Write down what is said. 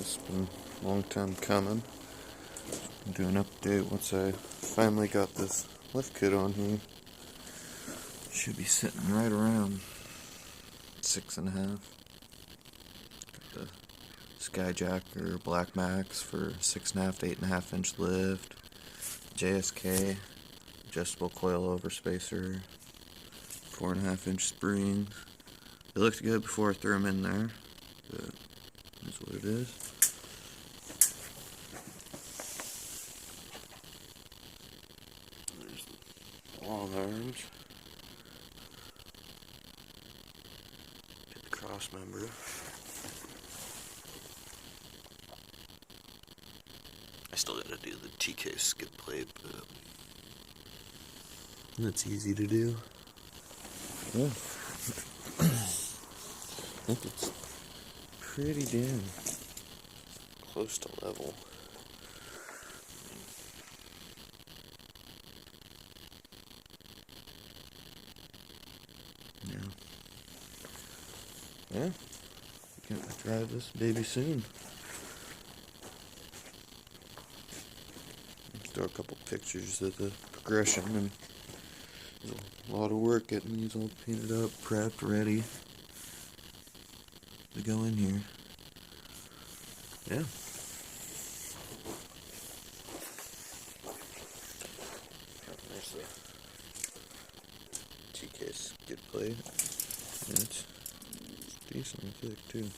It's been a long time coming. I'll do an update once I finally got this lift kit on here. Should be sitting right around 6.5. Got the Skyjacker Black Max for 6.5 to 8.5 inch lift. JSK adjustable coilover spacer, 4.5 inch springs. It looked good before I threw them in there, but that's what it is. There's the long arms. Get the cross member. I still gotta do the TK skid plate, but that's easy to do. Yeah. I think it's pretty damn close to level. Yeah, gonna drive this baby soon. Throw a couple pictures of the progression, and there's a lot of work getting these all painted up, prepped, ready to go in here. Yeah. There's the TK skid plate. And it's decently thick too.